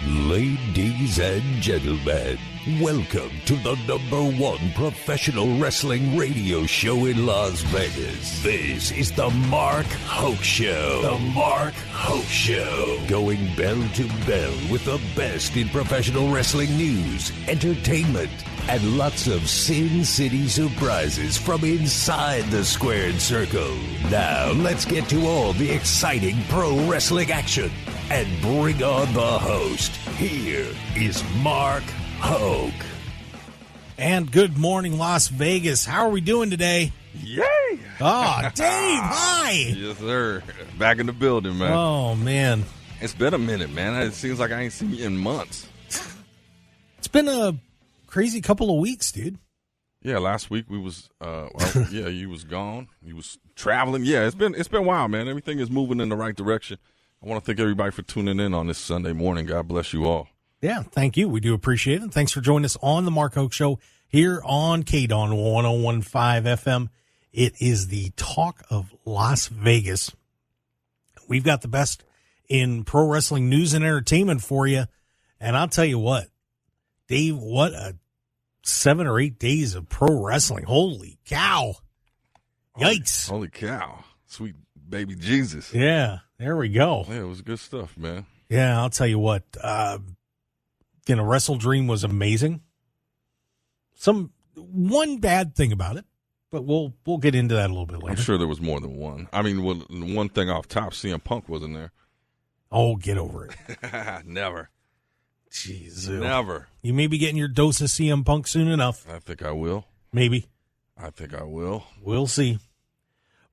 Ladies and gentlemen, welcome to the #1 professional wrestling radio show in Las Vegas. This is the Mark Hoke Show. The Mark Hoke Show. Going bell to bell with the best in professional wrestling news, entertainment, and lots of Sin City surprises from inside the squared circle. Now, let's get to all the exciting pro wrestling action and bring on the host. Here is Mark Hoke. And good morning, Las Vegas. How are we doing today? Yay! Oh, Dave, hi! Yes, sir. Back in the building, man. Oh, man. It's been a minute, man. It seems like I ain't seen you in months. It's been a crazy couple of weeks, dude. Yeah, last week we was, yeah, you was gone. You was traveling. Yeah, it's been wild, man. Everything is moving in the right direction. I want to thank everybody for tuning in on this Sunday morning. God bless you all. Yeah, thank you. We do appreciate it. Thanks for joining us on the Mark Hoke Show here on KDAWN 101.5 FM. It is the talk of Las Vegas. We've got the best in pro wrestling news and entertainment for you. And I'll tell you what, Dave, what a 7 or 8 days of pro wrestling. Holy cow. Yikes. Holy cow. Sweet baby Jesus. Yeah, there we go. Yeah, it was good stuff, man. Yeah, I'll tell you what, Wrestle Dream was amazing. One bad thing about it, but we'll get into that a little bit later. I'm sure there was more than one. I mean, one thing off top, CM Punk wasn't there. Oh, get over it. Never. Jeez. Never. You may be getting your dose of CM Punk soon enough. I think I will. Maybe. I think I will. We'll see.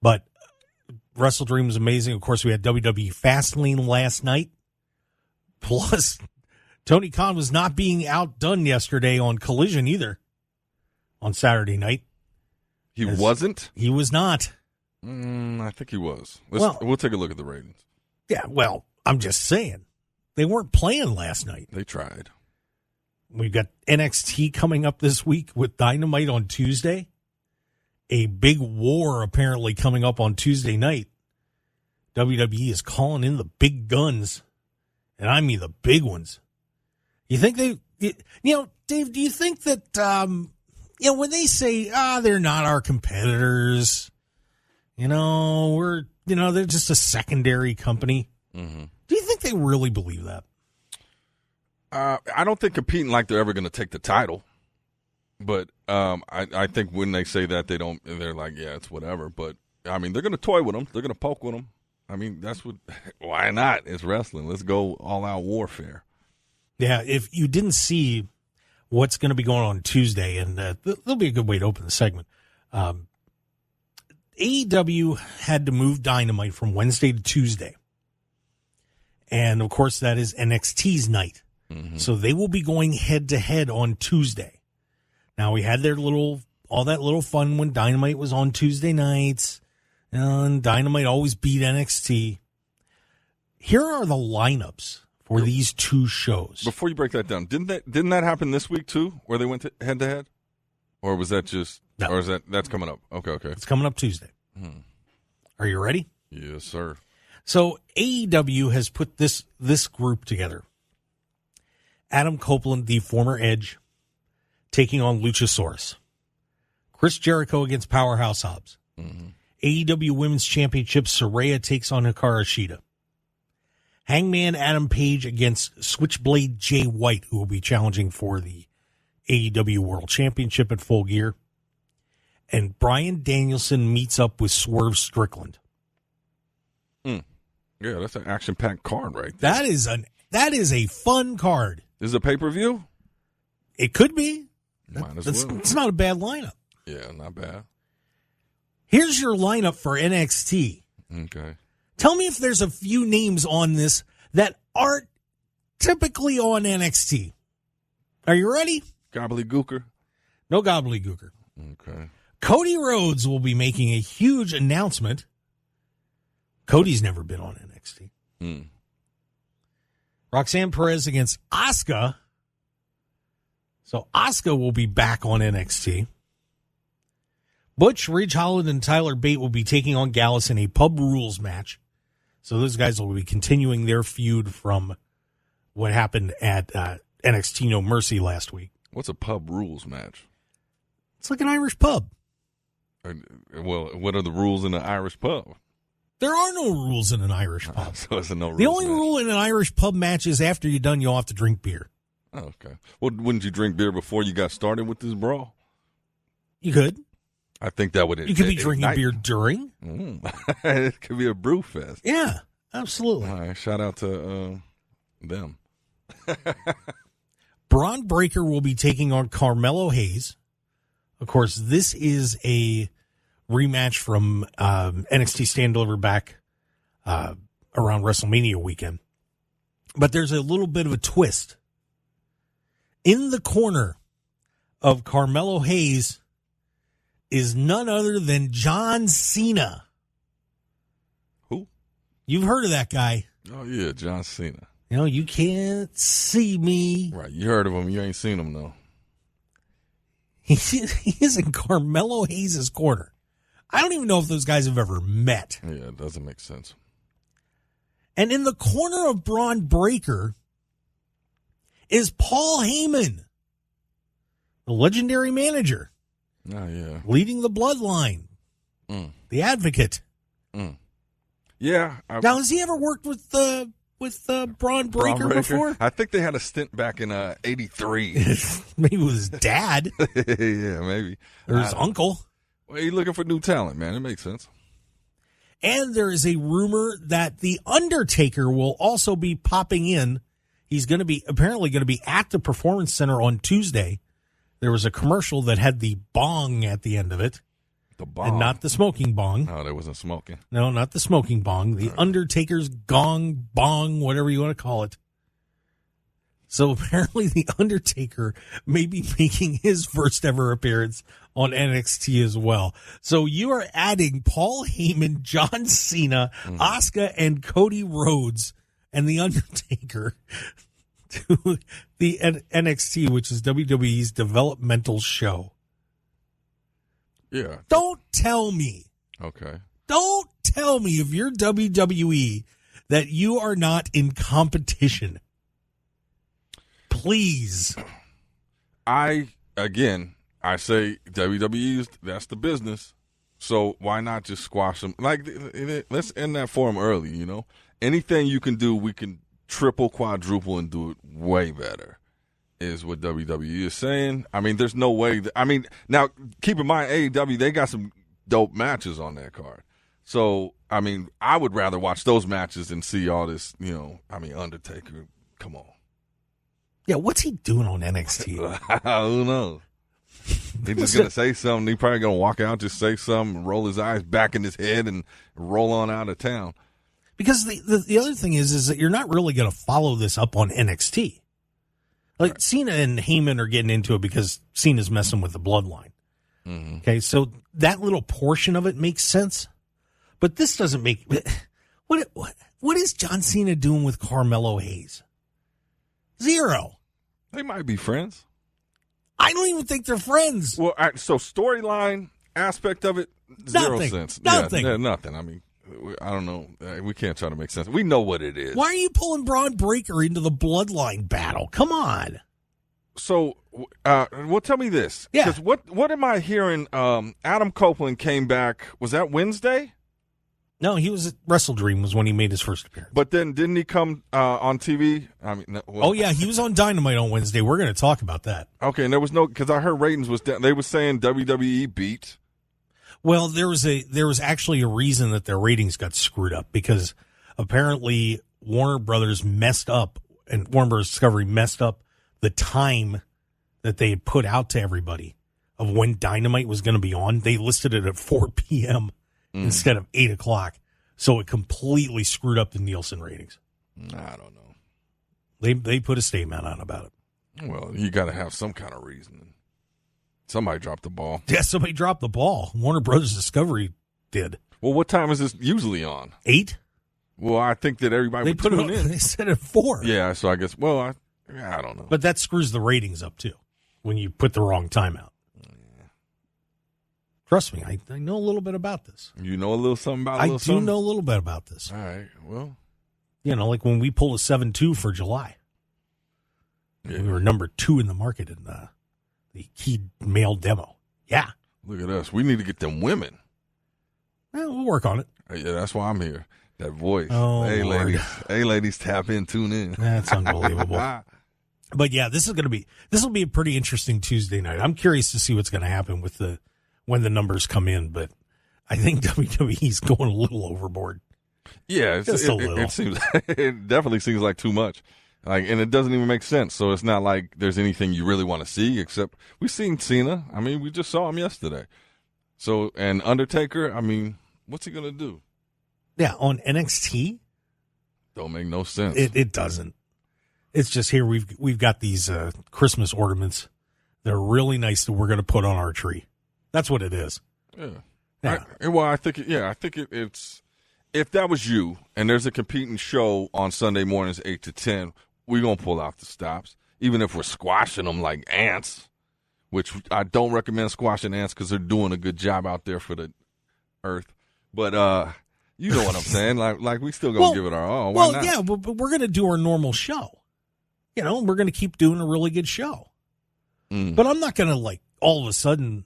But Wrestle Dream was amazing. Of course, we had WWE Fastlane last night. Plus, Tony Khan was not being outdone yesterday on Collision either on Saturday night. He wasn't? He was not. I think he was. We'll take a look at the ratings. Yeah, well, I'm just saying. They weren't playing last night. They tried. We've got NXT coming up this week with Dynamite on Tuesday. A big war apparently coming up on Tuesday night. WWE is calling in the big guns. And I mean the big ones. You think Dave, do you think that, when they say, they're not our competitors, they're just a secondary company. Mm-hmm. Do you think they really believe that? I don't think competing like they're ever going to take the title. But I think when they say that, they're like, yeah, it's whatever. But, I mean, they're going to toy with them. They're going to poke with them. I mean, why not? It's wrestling. Let's go all-out warfare. Yeah, if you didn't see what's going to be going on Tuesday, and there'll be a good way to open the segment. AEW had to move Dynamite from Wednesday to Tuesday. And, of course, that is NXT's night. Mm-hmm. So they will be going head-to-head on Tuesday. Now, we had all that little fun when Dynamite was on Tuesday nights, and Dynamite always beat NXT. Here are the lineups for these two shows. Before you break that down, didn't that happen this week too, where they went head-to-head? Or was that just, no. Or is that's coming up? Okay. It's coming up Tuesday. Are you ready? Yes, sir. So AEW has put this group together. Adam Copeland, the former Edge, taking on Luchasaurus. Chris Jericho against Powerhouse Hobbs. Mm-hmm. AEW Women's Championship, Saraya takes on Hikaru Shida. Hangman Adam Page against Switchblade Jay White, who will be challenging for the AEW World Championship at Full Gear. And Bryan Danielson meets up with Swerve Strickland. Yeah, that's an action-packed card right there. That is a fun card. Is it a pay-per-view? It could be. Might as well. It's not a bad lineup. Yeah, not bad. Here's your lineup for NXT. Okay. Tell me if there's a few names on this that aren't typically on NXT. Are you ready? Gobbledygooker? No gobbledygooker. Okay. Cody Rhodes will be making a huge announcement. Cody's never been on NXT. Roxanne Perez against Asuka. So Asuka will be back on NXT. Butch, Ridge Holland, and Tyler Bate will be taking on Gallus in a Pub Rules match. So those guys will be continuing their feud from what happened at NXT No Mercy last week. What's a pub rules match? It's like an Irish pub. Well, what are the rules in an Irish pub? There are no rules in an Irish pub. So it's a no rules The only match. rule in an Irish pub match is after you're done, you'll have to drink beer. Oh, okay. Well, wouldn't you drink beer before you got started with this brawl? You could. I think that would. You could be drinking beer during. It could be a brew fest. Yeah, absolutely. All right, shout out to them. Braun Breaker will be taking on Carmelo Hayes. Of course, this is a rematch from NXT Stand Deliver back around WrestleMania weekend. But there's a little bit of a twist. In the corner of Carmelo Hayes is none other than John Cena. Who? You've heard of that guy. Oh, yeah, John Cena. You know, you can't see me. Right, you heard of him. You ain't seen him, though. He is in Carmelo Hayes' corner. I don't even know if those guys have ever met. Yeah, it doesn't make sense. And in the corner of Braun Breaker is Paul Heyman, the legendary manager. Oh, yeah. Leading the bloodline. The advocate. Yeah. Now, has he ever worked with Braun Breaker before? I think they had a stint back in 83. Maybe with his dad. Yeah, maybe. Or his uncle. Well, he's looking for new talent, man. It makes sense. And there is a rumor that The Undertaker will also be popping in. He's apparently going to be at the Performance Center on Tuesday. There was a commercial that had the bong at the end of it. The bong? And not the smoking bong. No, there wasn't smoking. No, not the smoking bong. The Undertaker's gong, bong, whatever you want to call it. So apparently The Undertaker may be making his first ever appearance on NXT as well. So you are adding Paul Heyman, John Cena, Asuka, and Cody Rhodes, and The Undertaker to the NXT, which is WWE's developmental show. Yeah. Don't tell me. Okay. Don't tell me if you're WWE that you are not in competition. Please. I say WWE, that's the business. So why not just squash them? Like, let's end that for them early, you know? Anything you can do, we can triple, quadruple, and do it way better, is what WWE is saying. I mean, there's no way. Now, keep in mind, AEW, they got some dope matches on that card. So, I mean, I would rather watch those matches than see all this, Undertaker. Come on. Yeah, what's he doing on NXT? Who knows? He's just going to say something. He's probably going to walk out, just say something, roll his eyes back in his head, and roll on out of town. Because the other thing is that you're not really going to follow this up on NXT. Like, right. Cena and Heyman are getting into it because Cena's messing with the bloodline. Mm-hmm. Okay, so that little portion of it makes sense. But this doesn't make... What is John Cena doing with Carmelo Hayes? Zero. They might be friends. I don't even think they're friends. Well, so storyline aspect of it, zero sense. Nothing. Yeah, nothing. I mean, I don't know. We can't try to make sense. We know what it is. Why are you pulling Braun Breaker into the bloodline battle? Come on. So, well, tell me this. Yeah. Because what am I hearing? Adam Copeland came back. Was that Wednesday? No, he was at Wrestle Dream was when he made his first appearance. But then didn't he come on TV? I mean, yeah, he was on Dynamite on Wednesday. We're going to talk about that. Okay, and there was no, because I heard ratings was down. They were saying WWE beat. Well, there was actually a reason that their ratings got screwed up, because apparently Warner Brothers messed up, and Warner Brothers Discovery messed up the time that they had put out to everybody of when Dynamite was going to be on. They listed it at 4 p.m. Instead of 8 o'clock. So it completely screwed up the Nielsen ratings. I don't know. They put a statement out about it. Well, you got to have some kind of reason. Somebody dropped the ball. Yeah, somebody dropped the ball. Warner Brothers Discovery did. Well, what time is this usually on? 8? Well, I think that everybody would tune in. They said at 4. Yeah, so I guess, I don't know. But that screws the ratings up, too, when you put the wrong time out. Trust me, I know a little bit about this. You know a little something about I do know a little bit about this. All right, well. Like when we pull a 7-2 for July. Yeah. We were number 2 in the market in the key male demo. Yeah. Look at us. We need to get them women. Well, we'll work on it. Yeah, that's why I'm here. That voice. Oh, hey, Lord. ladies. Hey, ladies, tap in, tune in. That's unbelievable. But yeah, this will be a pretty interesting Tuesday night. I'm curious to see what's going to happen with when the numbers come in, but I think WWE's going a little overboard. Yeah, it seems it definitely seems like too much. And it doesn't even make sense. So it's not like there's anything you really want to see, except we've seen Cena. I mean, we just saw him yesterday. So, and Undertaker, I mean, what's he going to do? Yeah, on NXT? Don't make no sense. It doesn't. It's just here we've got these Christmas ornaments. They're really nice that we're going to put on our tree. That's what it is. Yeah. I think it's if that was you and there's a competing show on Sunday mornings 8 to 10, we're going to pull out the stops, even if we're squashing them like ants, which I don't recommend squashing ants because they're doing a good job out there for the earth. But you know what I'm saying? Like we still going to give it our all. Why not? Yeah, but we're going to do our normal show. You know, we're going to keep doing a really good show. But I'm not going to, all of a sudden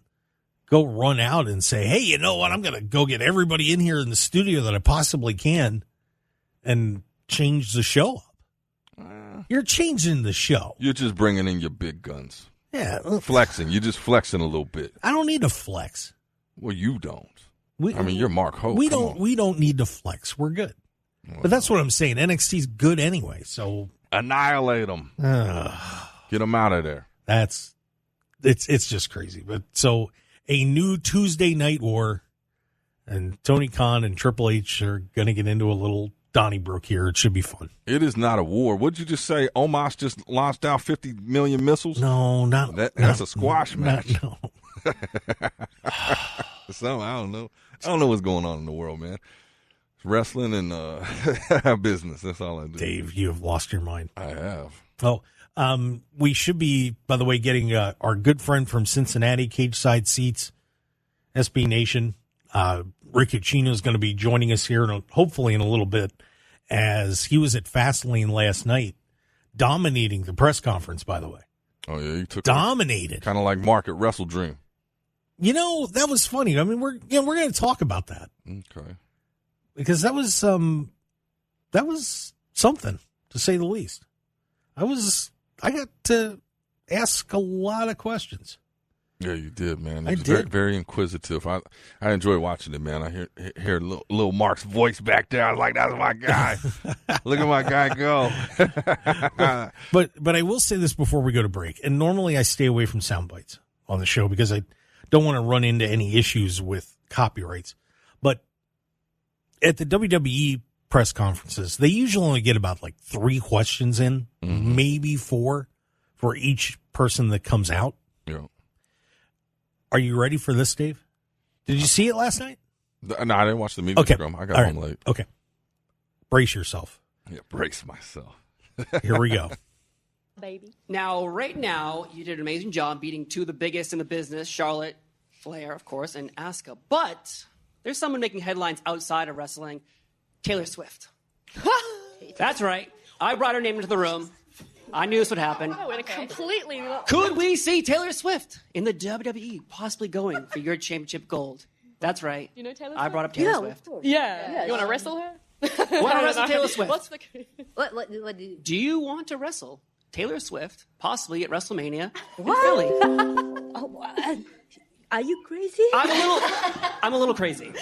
go run out and say, hey, you know what? I'm going to go get everybody in here in the studio that I possibly can and change the show up. You're changing the show. You're just bringing in your big guns. Yeah. Flexing. You're just flexing a little bit. I don't need to flex. Well, you don't. You're Mark Hoke. We don't need to flex. We're good. Well, but that's what I'm saying. NXT's good anyway, so annihilate them. Get them out of there. It's just crazy. But so a new Tuesday Night War, and Tony Khan and Triple H are going to get into a little Donnybrook here. It should be fun. It is not a war. What'd you just say? Omos just launched out 50 million missiles? No, that's a squash match. No. So I don't know. I don't know what's going on in the world, man. It's wrestling and business. That's all I do. Dave, you have lost your mind. I have. Oh, we should be, by the way, getting our good friend from Cincinnati, Cage Side Seats, SB Nation. Rick Ucchino is going to be joining us here, hopefully in a little bit, as he was at Fastlane last night, dominating the press conference, by the way. Oh, yeah, he took dominated. Kind of like Mark at Wrestle Dream. You know, that was funny. I mean, we're going to talk about that. Okay. Because that was something, to say the least. I got to ask a lot of questions. Yeah, you did, man. I did. Very, very inquisitive. I enjoy watching it, man. I hear little Mark's voice back there. I was like, that's my guy. Look at my guy go. But I will say this before we go to break. And normally I stay away from sound bites on the show because I don't want to run into any issues with copyrights. But at the WWE press conferences, they usually only get about 3 questions in, maybe 4 for each person that comes out. Yeah. Are you ready for this, Dave? Did you see it last night? No, I didn't watch the media scrum. I got home late. Okay. Brace yourself. Yeah, brace myself. Here we go. Baby. Now, right now, you did an amazing job beating 2 of the biggest in the business, Charlotte Flair, of course, and Asuka. But there's someone making headlines outside of wrestling, Taylor Swift. That's right. I brought her name into the room. I knew this would happen. Oh, and completely. Could we see Taylor Swift in the WWE, possibly going for your championship gold? That's right. You know Taylor Swift? I brought up Taylor Swift. Yeah. You want to wrestle her? Want to wrestle Taylor Swift? What's the... What Do you want to wrestle Taylor Swift, possibly at WrestleMania in What? Philly? Are you crazy? I'm a little crazy.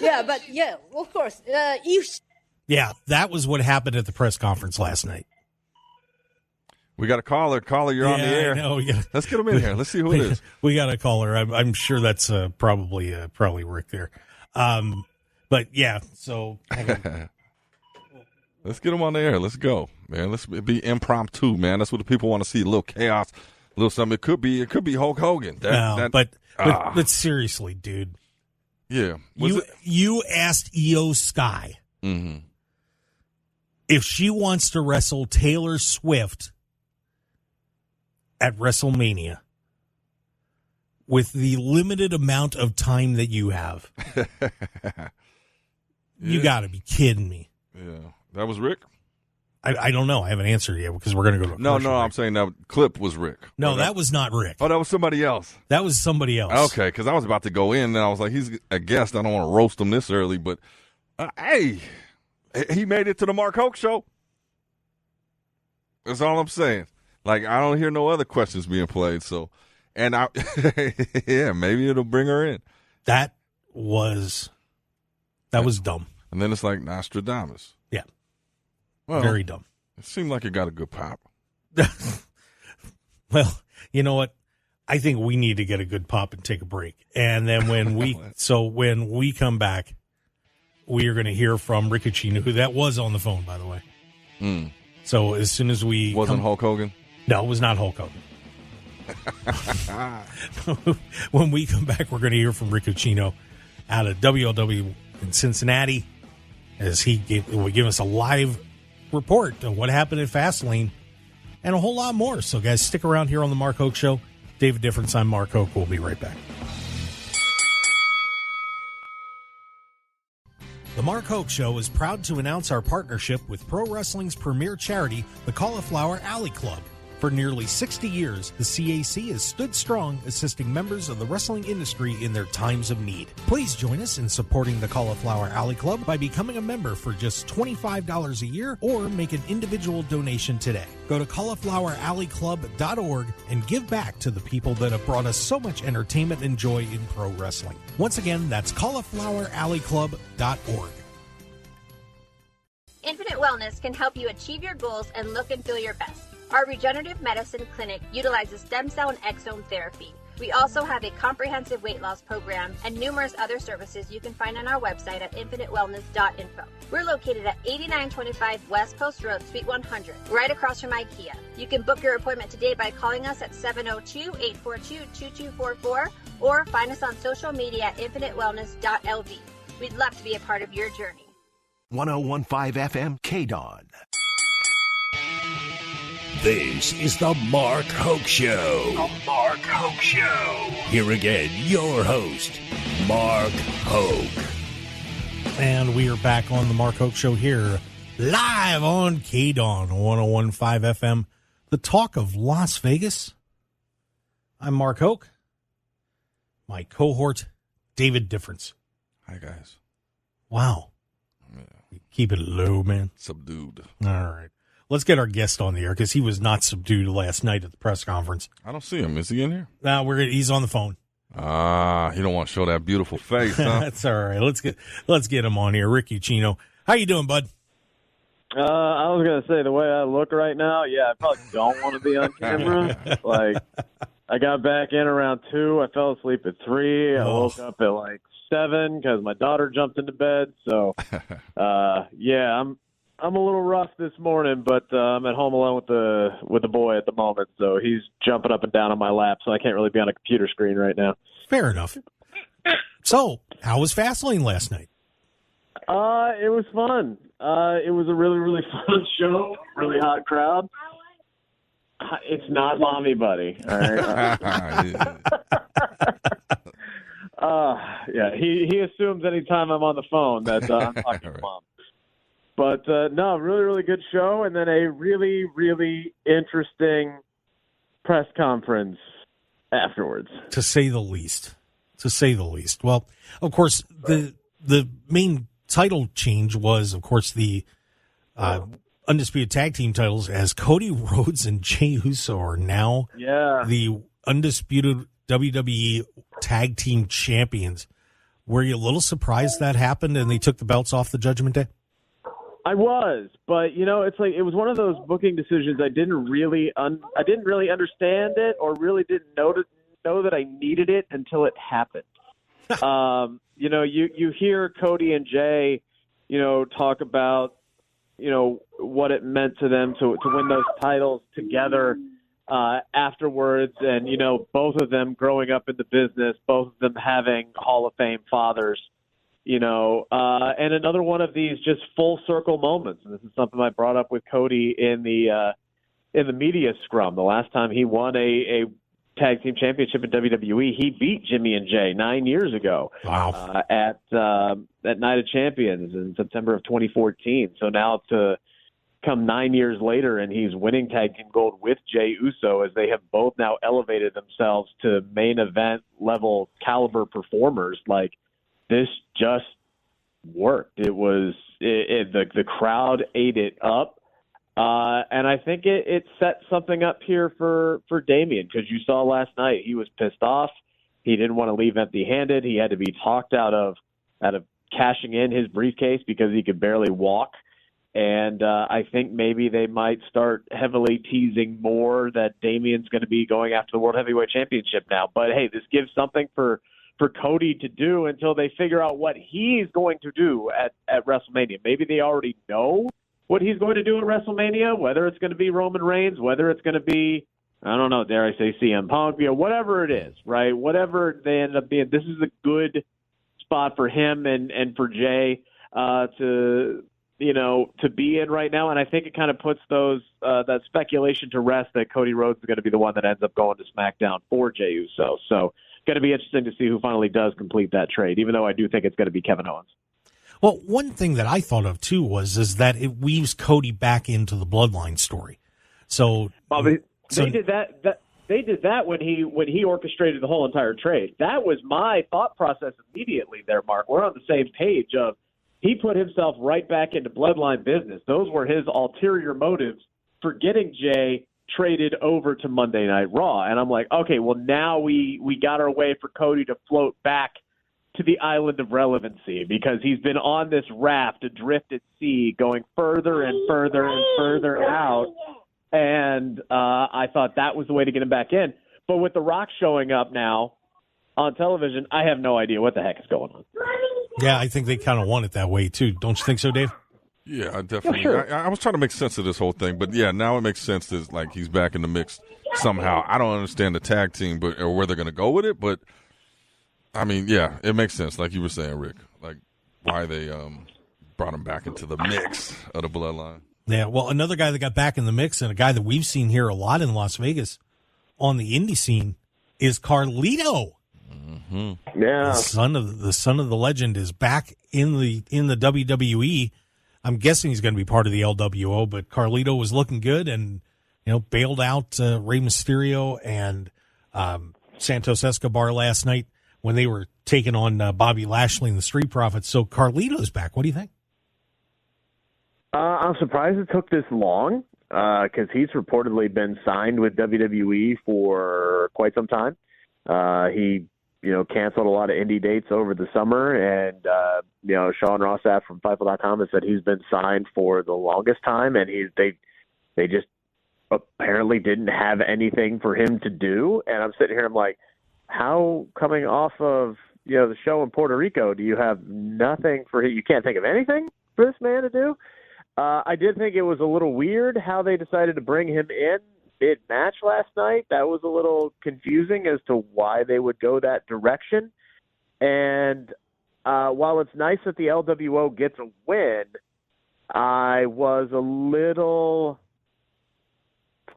Yeah, but yeah, of course. Yeah, that was what happened at the press conference last night. We got a caller. Caller, you're on the air. I know, yeah. Let's get him in here. Let's see who it is. We got a caller. I'm sure that's probably Rick there. But yeah, so let's get him on the air. Let's go, man. Let's be impromptu, man. That's what the people want to see. A little chaos, a little something. It could be Hulk Hogan. But seriously, dude. Yeah. You asked Iyo Sky if she wants to wrestle Taylor Swift at WrestleMania with the limited amount of time that you have. You got to be kidding me. Yeah. That was Rick? I don't know. I haven't answered yet because we're going to go to a No, commercial break. I'm saying that clip was Rick. No, that was not Rick. Oh, that was somebody else. That was somebody else. Okay, because I was about to go in, and I was like, he's a guest. I don't want to roast him this early, but hey, he made it to the Mark Hoke show. That's all I'm saying. Like, I don't hear no other questions being played. So, and yeah, maybe it'll bring her in. That was dumb. And then it's like Nostradamus. Yeah. Well, very dumb. It seemed like it got a good pop. Well, you know what? I think we need to get a good pop and take a break. And then when we come back, we are going to hear from Ucchino, who that was on the phone, by the way. Mm. So as soon as we Hulk Hogan? No, it was not Hulk Hogan. When we come back, we're going to hear from Ucchino out of WLW in Cincinnati, as he will give us a live report of what happened at Fastlane and a whole lot more. So, guys, stick around here on the Mark Hoke Show. David Difference, I'm Mark Hoke. We'll be right back. The Mark Hoke Show is proud to announce our partnership with pro wrestling's premier charity, the Cauliflower Alley Club. For nearly 60 years, the CAC has stood strong, assisting members of the wrestling industry in their times of need. Please join us in supporting the Cauliflower Alley Club by becoming a member for just $25 a year or make an individual donation today. Go to caulifloweralleyclub.org and give back to the people that have brought us so much entertainment and joy in pro wrestling. Once again, that's caulifloweralleyclub.org. Infinite Wellness can help you achieve your goals and look and feel your best. Our regenerative medicine clinic utilizes stem cell and exome therapy. We also have a comprehensive weight loss program and numerous other services you can find on our website at infinitewellness.info. We're located at 8925 West Coast Road, Suite 100, right across from IKEA. You can book your appointment today by calling us at 702-842-2244 or find us on social media at infinitewellness.lv. We'd love to be a part of your journey. 101.5 FM KDAWN. This is the Mark Hoke Show. The Mark Hoke Show. Here again, your host, Mark Hoke. And we are back on the Mark Hoke Show here, live on KDAWN 101.5 FM, the talk of Las Vegas. I'm Mark Hoke. My cohort, David Difference. Hi, guys. Wow. Yeah. Keep it low, man. Subdued. All right. Let's get our guest on the air because he was not subdued last night at the press conference. I don't see him. Is he in here? He's on the phone. He don't want to show that beautiful face, huh? That's all right. Let's get him on here. Ucchino. How you doing, bud? I was going to say, the way I look right now, I probably don't want to be on camera. I got back in around 2. I fell asleep at 3. I woke up at 7 because my daughter jumped into bed. So, I'm a little rough this morning, but I'm at home alone with the boy at the moment. So he's jumping up and down on my lap, so I can't really be on a computer screen right now. Fair enough. So, how was Fastlane last night? It was fun. It was a really, really fun show. Really hot crowd. It's not mommy, buddy. All right. He assumes anytime I'm on the phone that I'm talking to mom. But no, really, really good show, and then a really, really interesting press conference afterwards. To say the least. Well, of course, the main title change was, of course, the Undisputed Tag Team titles, as Cody Rhodes and Jey Uso are now the Undisputed WWE Tag Team Champions. Were you a little surprised that happened and they took the belts off the Judgment Day? I was, but it's like it was one of those booking decisions I didn't really understand it, or really didn't know that I needed it until it happened. You hear Cody and Jey, talk about what it meant to them to win those titles together afterwards, and both of them growing up in the business, both of them having Hall of Fame fathers. And another one of these just full circle moments. And this is something I brought up with Cody in the media scrum. The last time he won a tag team championship in WWE, he beat Jimmy and Jay 9 years ago. Wow. At Night of Champions in September of 2014. So now to come 9 years later and he's winning tag team gold with Jey Uso, as they have both now elevated themselves to main event level caliber performers. Like, this just worked. The crowd ate it up. And I think it set something up here for Damian, because you saw last night he was pissed off. He didn't want to leave empty-handed. He had to be talked out of cashing in his briefcase because he could barely walk. And I think maybe they might start heavily teasing more that Damian's going to be going after the World Heavyweight Championship now. But, hey, this gives something for Cody to do until they figure out what he's going to do at WrestleMania. Maybe they already know what he's going to do at WrestleMania, whether it's going to be Roman Reigns, whether it's going to be, I don't know, dare I say CM Punk, whatever it is, right? Whatever they end up being, this is a good spot for him and for Jey to be in right now. And I think it kind of puts that speculation to rest that Cody Rhodes is going to be the one that ends up going to SmackDown for Jey Uso. So going to be interesting to see who finally does complete that trade, even though I do think it's going to be Kevin Owens. Well, one thing that I thought of too is that it weaves Cody back into the Bloodline story. So, they did that. They did that when he orchestrated the whole entire trade. That was my thought process immediately there, Mark. We're on the same page of he put himself right back into Bloodline business. Those were his ulterior motives for getting Jey traded over to Monday Night Raw. And I'm like, okay, well, now we got our way for Cody to float back to the island of relevancy, because he's been on this raft adrift at sea going further and further and further out. And I thought that was the way to get him back in. But with The Rock showing up now on television, I have no idea what the heck is going on. Yeah, I think they kind of want it that way, too. Don't you think so, Dave? Yeah, I definitely. Yeah, sure. I was trying to make sense of this whole thing, but yeah, now it makes sense that like he's back in the mix somehow. I don't understand the tag team, or where they're going to go with it, but I mean, yeah, it makes sense. Like you were saying, Rick, like why they brought him back into the mix of the Bloodline. Yeah, well, another guy that got back in the mix, and a guy that we've seen here a lot in Las Vegas on the indie scene, is Carlito. Mm-hmm. Yeah, the son of the legend is back in the WWE. I'm guessing he's going to be part of the LWO, but Carlito was looking good, and bailed out Rey Mysterio and Santos Escobar last night when they were taking on Bobby Lashley and the Street Profits. So Carlito's back. What do you think? I'm surprised it took this long, because he's reportedly been signed with WWE for quite some time. He canceled a lot of indie dates over the summer, and Sean Rossap from Fightful.com has said he's been signed for the longest time, and they just apparently didn't have anything for him to do. And I'm sitting here, I'm like, how, coming off of the show in Puerto Rico, do you have nothing for him? You can't think of anything for this man to do? I did think it was a little weird how they decided to bring him in mid-match last night. That was a little confusing as to why they would go that direction. And while it's nice that the LWO gets a win, I was a little,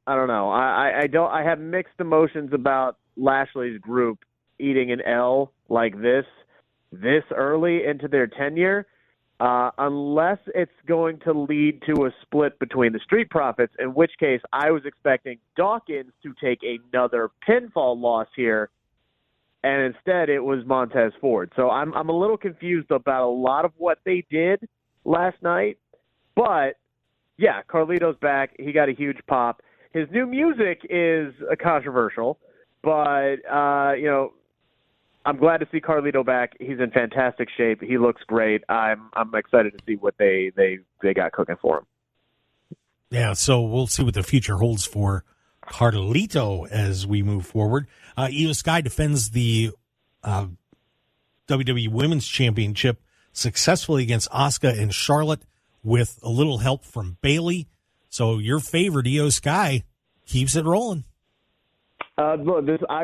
I don't know. I have mixed emotions about Lashley's group eating an L like this early into their tenure. Unless it's going to lead to a split between the Street Profits, in which case I was expecting Dawkins to take another pinfall loss here, and instead it was Montez Ford. So I'm a little confused about a lot of what they did last night. But, yeah, Carlito's back. He got a huge pop. His new music is controversial, but, I'm glad to see Carlito back. He's in fantastic shape. He looks great. I'm excited to see what they got cooking for him. Yeah, so we'll see what the future holds for Carlito as we move forward. Iyo Sky defends the WWE Women's Championship successfully against Asuka and Charlotte with a little help from Bayley. So your favorite, Iyo Sky, keeps it rolling. I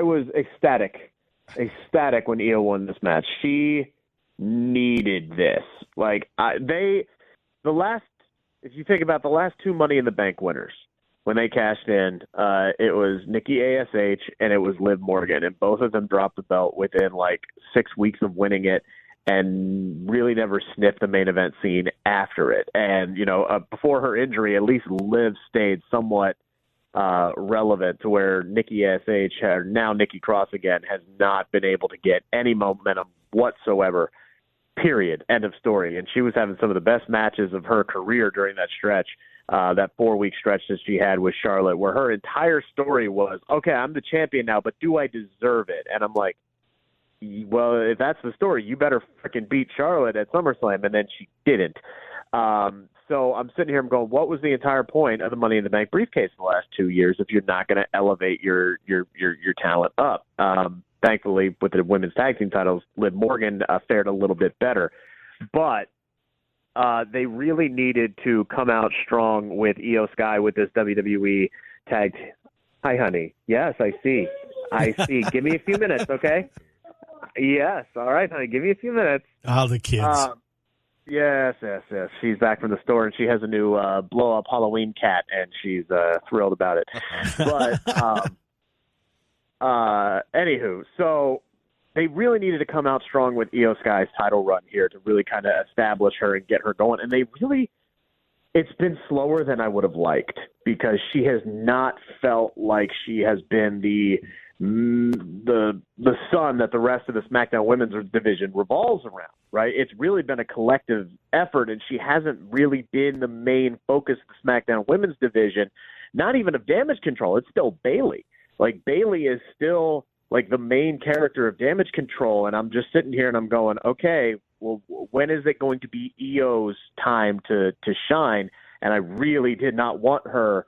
was ecstatic when Iyo won this match. She needed this. If you think about the last two Money in the Bank winners, when they cashed in, it was Nikki ASH and it was Liv Morgan, and both of them dropped the belt within 6 weeks of winning it. and really never sniffed the main event scene after it. And, before her injury, at least Liv stayed somewhat relevant to where Nikki S.H., or now Nikki Cross again, has not been able to get any momentum whatsoever, period, end of story. And she was having some of the best matches of her career during that stretch, that 4-week stretch that she had with Charlotte, where her entire story was, okay, I'm the champion now, but do I deserve it? And I'm like, well, if that's the story, you better freaking beat Charlotte at SummerSlam, and then she didn't. So I'm sitting here, I'm going, what was the entire point of the Money in the Bank briefcase in the last 2 years if you're not going to elevate your talent up? Thankfully, with the women's tag team titles, Liv Morgan fared a little bit better. But they really needed to come out strong with Iyo Sky with this WWE tag. Hi, honey. Yes, I see. Give me a few minutes, okay? Yes. All right, honey. Give me a few minutes. Oh, the kids. Yes. She's back from the store, and she has a new blow-up Halloween cat, and she's thrilled about it. But anywho, so they really needed to come out strong with Iyo Sky's title run here to really kind of establish her and get her going. And it's been slower than I would have liked because she has not felt like she has been the sun that the rest of the SmackDown Women's division revolves around, right? It's really been a collective effort, and she hasn't really been the main focus of the SmackDown Women's division, not even of Damage Control. It's still Bayley. Like, Bayley is still, like, the main character of Damage Control, and I'm just sitting here and I'm going, okay, well, when is it going to be Iyo's time to shine? And I really did not want her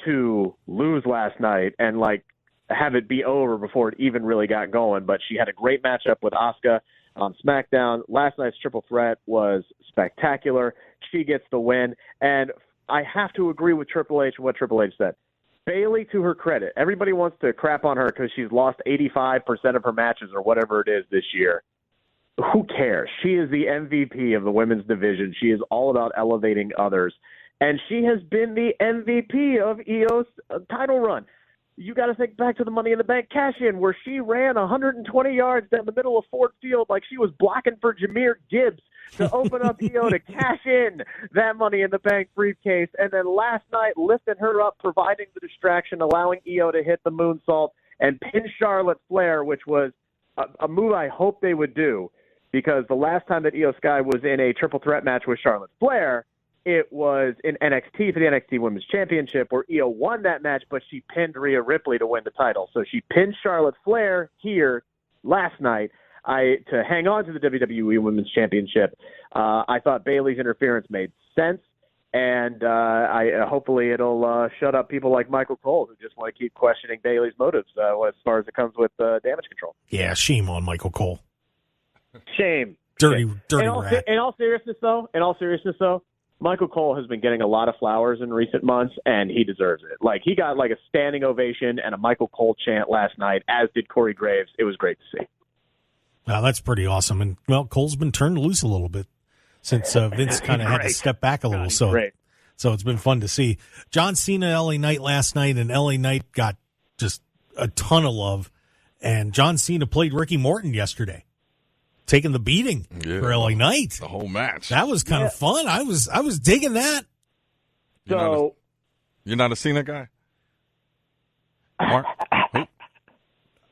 to lose last night and, like, have it be over before it even really got going. But she had a great matchup with Asuka on SmackDown. Last night's triple threat was spectacular. She gets the win. And I have to agree with Triple H and what Triple H said. Bayley, to her credit, everybody wants to crap on her because she's lost 85% of her matches or whatever it is this year. Who cares? She is the MVP of the women's division. She is all about elevating others. And she has been the MVP of Iyo's title run. You got to think back to the Money in the Bank cash-in where she ran 120 yards down the middle of Ford Field like she was blocking for Jameer Gibbs to open up Iyo to cash in that Money in the Bank briefcase. And then last night lifted her up, providing the distraction, allowing Iyo to hit the moonsault and pin Charlotte Flair, which was a move I hope they would do because the last time that Iyo Sky was in a triple threat match with Charlotte Flair, it was in NXT for the NXT Women's Championship where Iyo won that match, but she pinned Rhea Ripley to win the title. So she pinned Charlotte Flair here last night to hang on to the WWE Women's Championship. I thought Bayley's interference made sense, and hopefully it'll shut up people like Michael Cole who just want to keep questioning Bayley's motives as far as it comes with Damage Control. Yeah, shame on Michael Cole. Shame. Dirty rat. In all seriousness, though, Michael Cole has been getting a lot of flowers in recent months, and he deserves it. Like, he got like a standing ovation and a Michael Cole chant last night, as did Corey Graves. It was great to see. Wow, that's pretty awesome. And, well, Cole's been turned loose a little bit since Vince kind of had to step back a little. So it's been fun to see. John Cena, LA Knight last night, and LA Knight got just a ton of love. And John Cena played Ricky Morton yesterday, taking the beating for LA Knight. The whole match. That was kind of fun. I was digging that. You're not a Cena guy? Mark?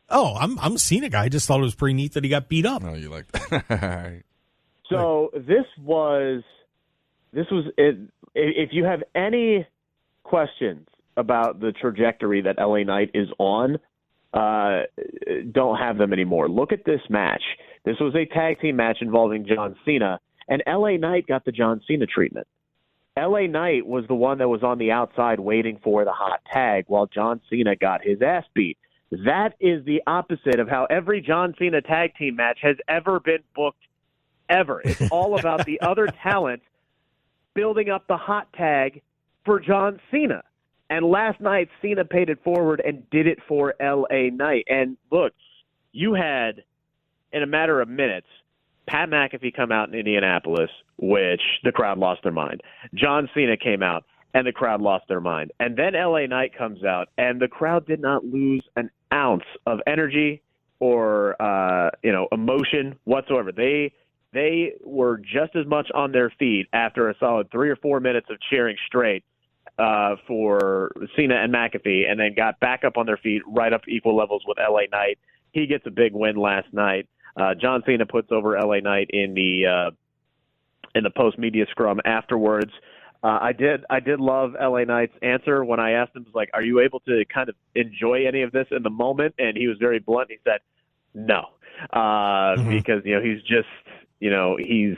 Oh, I'm a Cena guy. I just thought it was pretty neat that he got beat up. Oh, you like that. So this was it. If you have any questions about the trajectory that LA Knight is on, don't have them anymore. Look at this match. This was a tag team match involving John Cena, and LA Knight got the John Cena treatment. LA Knight was the one that was on the outside waiting for the hot tag while John Cena got his ass beat. That is the opposite of how every John Cena tag team match has ever been booked, ever. It's all about the other talent building up the hot tag for John Cena. And last night, Cena paid it forward and did it for LA Knight. And look, you had, in a matter of minutes, Pat McAfee come out in Indianapolis, which the crowd lost their mind. John Cena came out, and the crowd lost their mind. And then LA Knight comes out, and the crowd did not lose an ounce of energy or emotion whatsoever. They they were just as much on their feet after a solid 3 or 4 minutes of cheering straight for Cena and McAfee, and then got back up on their feet right up to equal levels with LA Knight. He gets a big win last night. John Cena puts over LA Knight in the post media scrum afterwards. I did love LA Knight's answer when I asked him, like, are you able to kind of enjoy any of this in the moment? And he was very blunt. He said, no, because, he's just, he's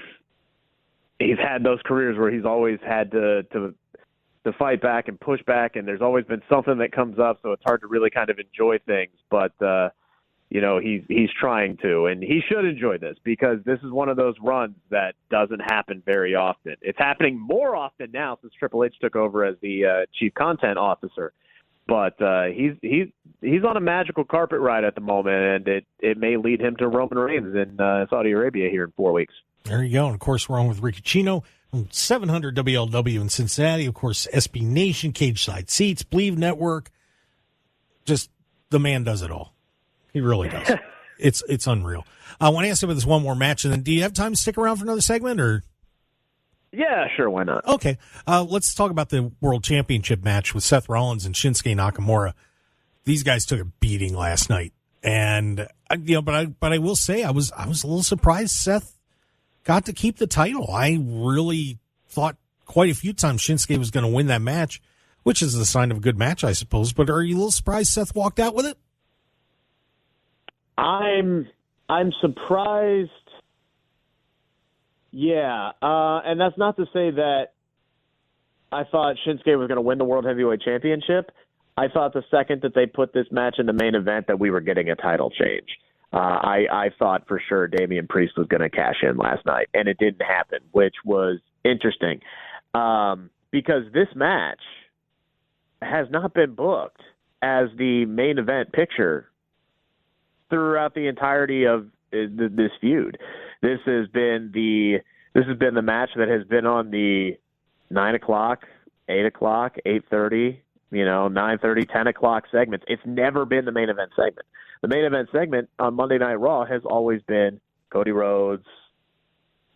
had those careers where he's always had to fight back and push back. And there's always been something that comes up. So it's hard to really kind of enjoy things. But, he's trying to, and he should enjoy this because this is one of those runs that doesn't happen very often. It's happening more often now since Triple H took over as the chief content officer. But he's on a magical carpet ride at the moment, and it may lead him to Roman Reigns in Saudi Arabia here in 4 weeks. There you go. And, of course, we're on with Ricky Chino from 700 WLW in Cincinnati. Of course, SB Nation, Cage Side Seats, Believe Network. Just the man does it all. He really does. It's unreal. I want to ask you about this one more match, and then do you have time to stick around for another segment? Or? Yeah, sure, why not? Okay, let's talk about the World Championship match with Seth Rollins and Shinsuke Nakamura. These guys took a beating last night, and but I will say I was a little surprised Seth got to keep the title. I really thought quite a few times Shinsuke was going to win that match, which is a sign of a good match, I suppose. But are you a little surprised Seth walked out with it? I'm surprised. Yeah, and that's not to say that I thought Shinsuke was going to win the World Heavyweight Championship. I thought the second that they put this match in the main event that we were getting a title change. I thought for sure Damian Priest was going to cash in last night, and it didn't happen, which was interesting because this match has not been booked as the main event picture throughout the entirety of this feud. This has been the match that has been on the 9 o'clock, 8 o'clock, 8:30, 9:30, 10 o'clock segments. It's never been the main event segment. The main event segment on Monday Night Raw has always been Cody Rhodes,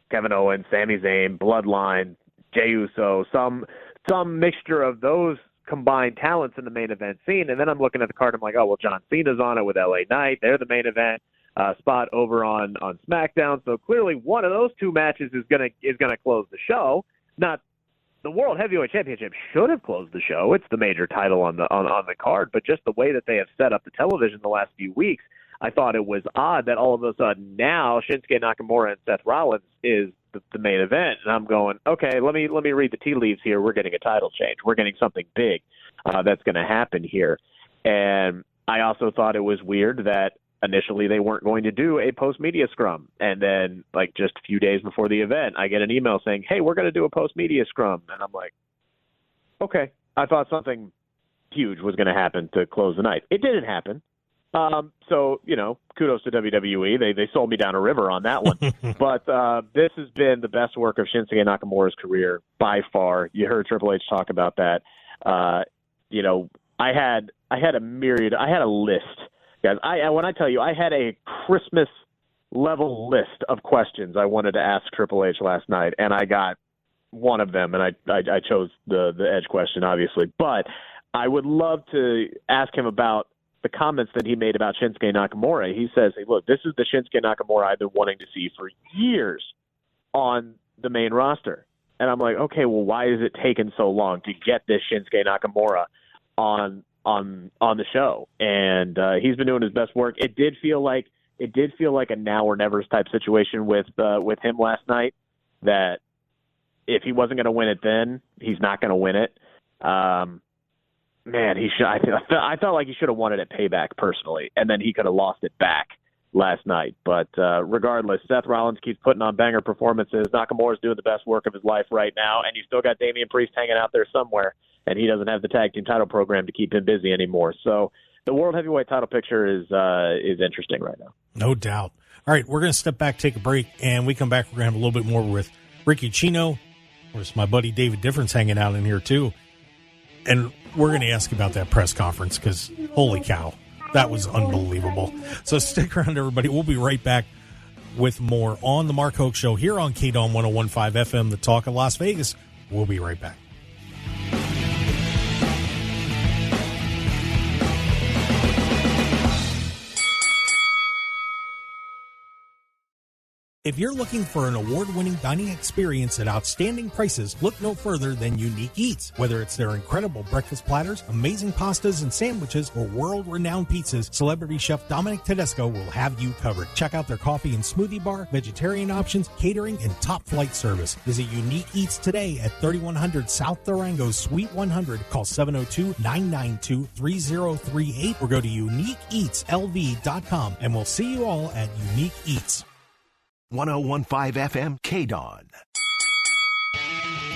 Kevin Owens, Sami Zayn, Bloodline, Jey Uso, some mixture of those combined talents in the main event scene. And then I'm looking at the card. I'm like, oh, well, John Cena's on it with LA Knight. They're the main event spot over on SmackDown. So clearly one of those two matches is gonna close the show. Not the World Heavyweight Championship should have closed the show. It's the major title on the card, but just the way that they have set up the television the last few weeks, I thought it was odd that all of a sudden now Shinsuke Nakamura and Seth Rollins is the main event. And I'm going, okay, let me read the tea leaves here. We're getting a title change. We're getting something big that's going to happen here. And I also thought it was weird that initially they weren't going to do a post-media scrum. And then, like, just a few days before the event, I get an email saying, hey, we're going to do a post-media scrum. And I'm like, okay. I thought something huge was going to happen to close the night. It didn't happen. So, kudos to WWE. They sold me down a river on that one. But this has been the best work of Shinsuke Nakamura's career by far. You heard Triple H talk about that. I had a list. Guys, when I tell you, I had a Christmas level list of questions I wanted to ask Triple H last night, and I got one of them, and I chose the Edge question, obviously. But I would love to ask him about the comments that he made about Shinsuke Nakamura. He says, hey, look, this is the Shinsuke Nakamura I've been wanting to see for years on the main roster. And I'm like, okay, well, why is it taking so long to get this Shinsuke Nakamura on the show? And he's been doing his best work. It did feel like a now or never type situation with him last night, that if he wasn't going to win it then, he's not going to win it. Man, I felt like he should have won it at Payback personally, and then he could have lost it back last night. But regardless, Seth Rollins keeps putting on banger performances. Nakamura's doing the best work of his life right now, and you still got Damian Priest hanging out there somewhere, and he doesn't have the tag team title program to keep him busy anymore. So the World Heavyweight title picture is interesting right now. No doubt. All right, we're going to step back, take a break, and we come back. We're going to have a little bit more with Ricky Chino. Of course, my buddy David Difference hanging out in here too. And we're going to ask about that press conference because, holy cow, that was unbelievable. So stick around, everybody. We'll be right back with more on the Mark Hoke Show here on KDAWN 101.5 FM, the talk of Las Vegas. We'll be right back. If you're looking for an award-winning dining experience at outstanding prices, look no further than Unique Eats. Whether it's their incredible breakfast platters, amazing pastas and sandwiches, or world-renowned pizzas, celebrity chef Dominic Tedesco will have you covered. Check out their coffee and smoothie bar, vegetarian options, catering, and top-flight service. Visit Unique Eats today at 3100 South Durango, Suite 100. Call 702-992-3038 or go to uniqueeatslv.com, and we'll see you all at Unique Eats. 101.5 FM KDAWN.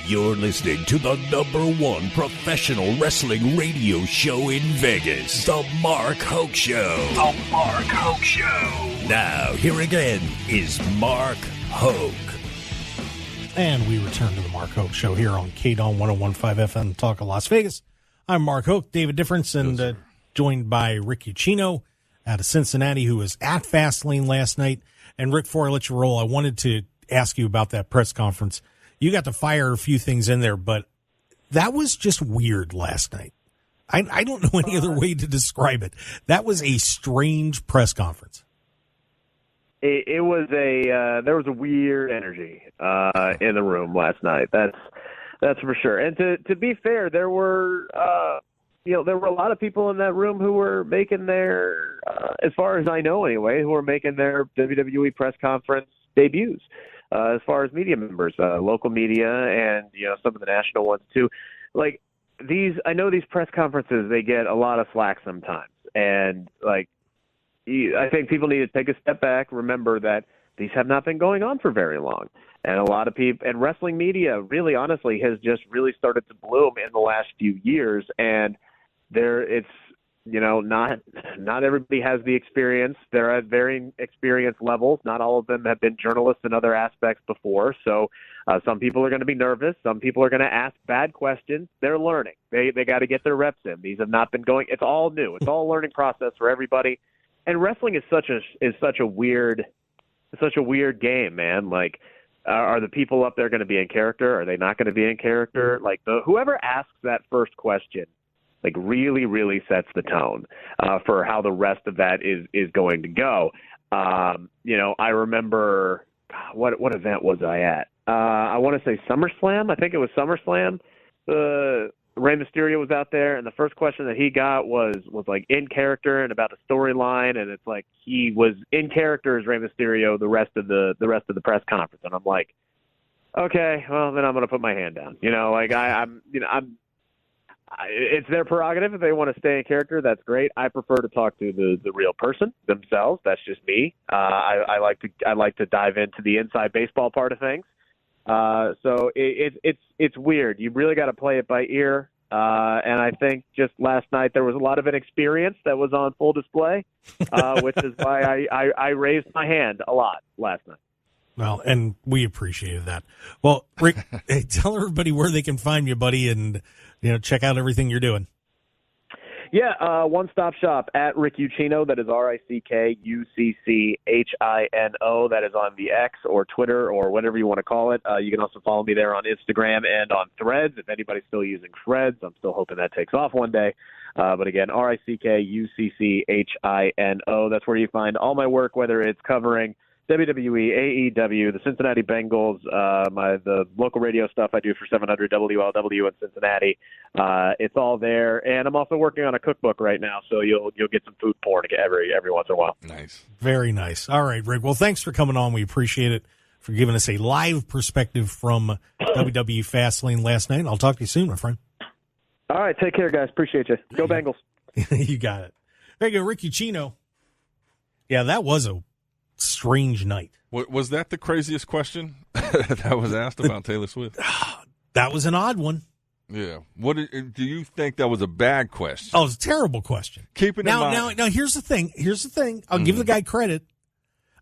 You're listening to the #1 professional wrestling radio show in Vegas, The Mark Hoke Show. The Mark Hoke Show. Now, here again is Mark Hoke. And we return to the Mark Hoke Show here on KDAWN 101.5 FM, Talk of Las Vegas. I'm Mark Hoke, David Difference, and joined by Rick Ucchino out of Cincinnati, who was at Fastlane last night. And Rick, before I let you roll, I wanted to ask you about that press conference. You got to fire a few things in there, but that was just weird last night. I don't know any other way to describe it. That was a strange press conference. It was there was a weird energy in the room last night. That's for sure. And to be fair, there were there were a lot of people in that room who were making their, as far as I know anyway, who were making their WWE press conference debuts. As far as media members, local media, and some of the national ones too. Like I know these press conferences, they get a lot of slack sometimes, and I think people need to take a step back, remember that these have not been going on for very long. And a lot of people, and wrestling media really honestly has just really started to bloom in the last few years. And not everybody has the experience. They're at varying experience levels. Not all of them have been journalists in other aspects before. So some people are going to be nervous. Some people are going to ask bad questions. They're learning. They got to get their reps in. These have not been going. It's all new. It's all a learning process for everybody. And wrestling is such a weird game, man. Like, are the people up there going to be in character? Are they not going to be in character? Like, whoever asks that first question, really, really sets the tone for how the rest of that is going to go. I remember, what event was I at? I want to say SummerSlam. I think it was SummerSlam. Rey Mysterio was out there, and the first question that he got was in character and about the storyline, and it's like he was in character as Rey Mysterio the rest of the press conference, and I'm like, okay, well then I'm going to put my hand down. It's their prerogative if they want to stay in character. That's great. I prefer to talk to the real person themselves. That's just me. I like to dive into the inside baseball part of things. So it's weird. You really got to play it by ear. And I think just last night there was a lot of inexperience that was on full display, which is why I raised my hand a lot last night. Well, and we appreciated that. Well, Rick, hey, tell everybody where they can find you, buddy, and check out everything you're doing. Yeah, one-stop shop at Rick Ucchino. That is RICKUCCHINO. That is on the X or Twitter or whatever you want to call it. You can also follow me there on Instagram and on Threads. If anybody's still using Threads, I'm still hoping that takes off one day. But again, RICKUCCHINO. That's where you find all my work, whether it's covering WWE, AEW, the Cincinnati Bengals, the local radio stuff I do for 700 WLW in Cincinnati. It's all there, and I'm also working on a cookbook right now, so you'll get some food porn every once in a while. Nice, very nice. All right, Rick. Well, thanks for coming on. We appreciate it, for giving us a live perspective from WWE Fastlane last night. I'll talk to you soon, my friend. All right, take care, guys. Appreciate you. Go Bengals. You got it. There you go, Rick Ucchino. Yeah, that was a strange night. Was that the craziest question that was asked about Taylor Swift? That was an odd one. Yeah. What do you think that was a bad question? Oh, it was a terrible question. Keeping in mind. Now, here's the thing. I'll give the guy credit.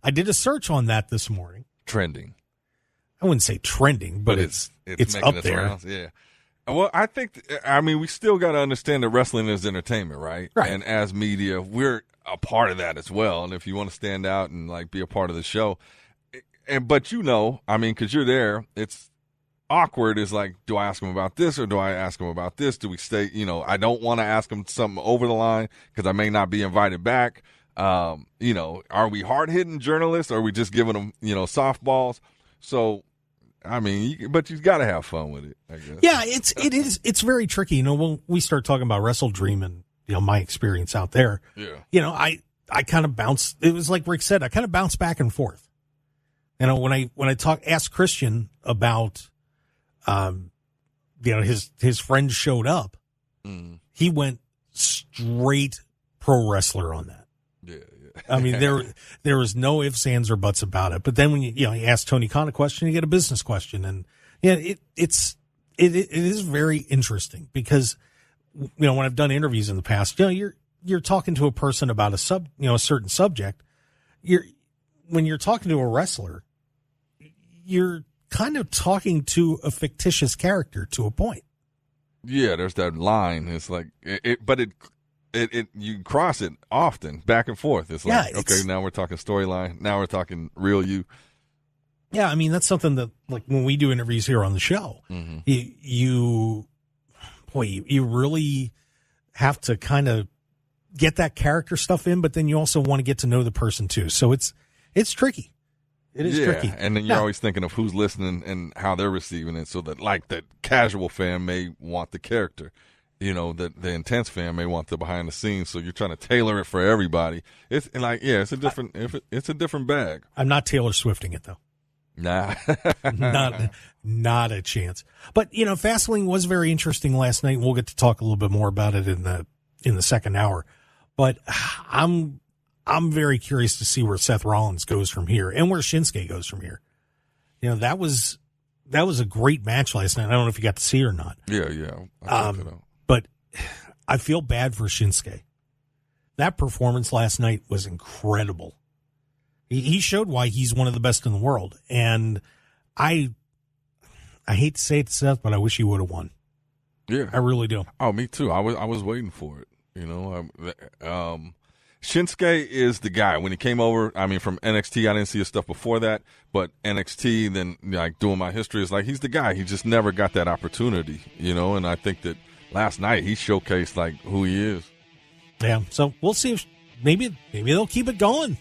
I did a search on that this morning. Trending. I wouldn't say trending, but it's up there. Rounds. Yeah. Well, I think, we still got to understand that wrestling is entertainment, right? Right. And as media, we're a part of that as well. And if you want to stand out and be a part of the show, but I mean, because you're there, it's awkward. Is like, do I ask him about this or do I ask him about this? Do we stay? I don't want to ask him something over the line because I may not be invited back. Are we hard-hitting journalists or are we just giving them, softballs? So, I mean, but you've got to have fun with it, I guess. Yeah, it's very tricky. When we start talking about Wrestle Dream and, my experience out there, I kind of bounce. It was like Rick said, I kind of bounce back and forth. When I asked Christian about, his friend showed up, he went straight pro wrestler on that. Yeah. I mean, there was no ifs, ands, or buts about it. But then when you ask Tony Khan a question, you get a business question, and it is very interesting because when I've done interviews in the past, you're talking to a person about a certain subject. When you're talking to a wrestler, you're kind of talking to a fictitious character to a point. Yeah, there's that line. It's like you cross it often back and forth. It's like, okay, now we're talking storyline. Now we're talking real you. Yeah, I mean, that's something that, like, when we do interviews here on the show, you really have to kind of get that character stuff in, but then you also want to get to know the person too. So it's tricky. It is tricky. And then you're always thinking of who's listening and how they're receiving it, so that, like, that casual fan may want the character. That the intense fan may want the behind the scenes, so you're trying to tailor it for everybody. It's like, it's a different bag. I'm not Taylor Swifting it though. Nah, not a chance. But Fastlane was very interesting last night. We'll get to talk a little bit more about it in the second hour. But I'm very curious to see where Seth Rollins goes from here and where Shinsuke goes from here. That was a great match last night. I don't know if you got to see it or not. Yeah. I checked it out. But I feel bad for Shinsuke. That performance last night was incredible. He showed why he's one of the best in the world. And I hate to say it to Seth, but I wish he would have won. Yeah. I really do. Oh, me too. I was waiting for it. Shinsuke is the guy. When he came over, I mean, from NXT, I didn't see his stuff before that, but NXT, then, like, doing my history, is like, he's the guy. He just never got that opportunity, and I think that last night he showcased, like, who he is. Yeah, so we'll see if maybe they'll keep it going.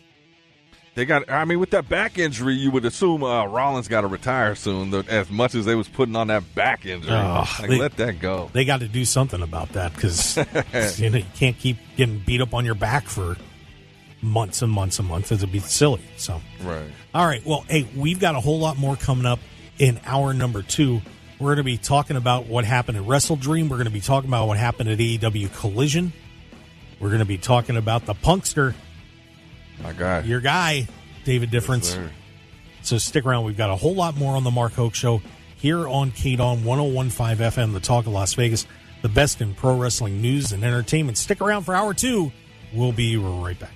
With that back injury, you would assume Rollins got to retire soon, as much as they was putting on that back injury. Let that go. They got to do something about that because you can't keep getting beat up on your back for months and months and months. It'd be silly. So, right. All right. Well, hey, we've got a whole lot more coming up in hour number 2. We're going to be talking about what happened at Wrestle Dream. We're going to be talking about what happened at AEW Collision. We're going to be talking about the Punkster. My guy. Your guy, David Difference. Yes, so stick around. We've got a whole lot more on the Mark Hoke Show here on KDAWN 101.5 FM, the talk of Las Vegas, the best in pro wrestling news and entertainment. Stick around for hour 2. We'll be right back.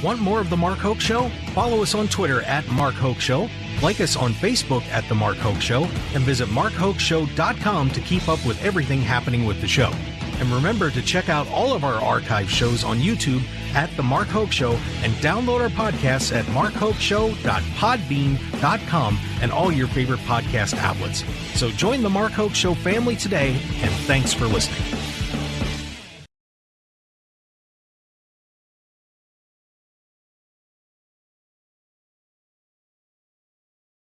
Want more of The Mark Hoke Show? Follow us on Twitter at Mark Hoke Show, like us on Facebook at The Mark Hoke Show, and visit markhokeshow.com to keep up with everything happening with the show. And remember to check out all of our archive shows on YouTube at The Mark Hoke Show and download our podcasts at markhokeshow.podbean.com and all your favorite podcast outlets. So join The Mark Hoke Show family today, and thanks for listening.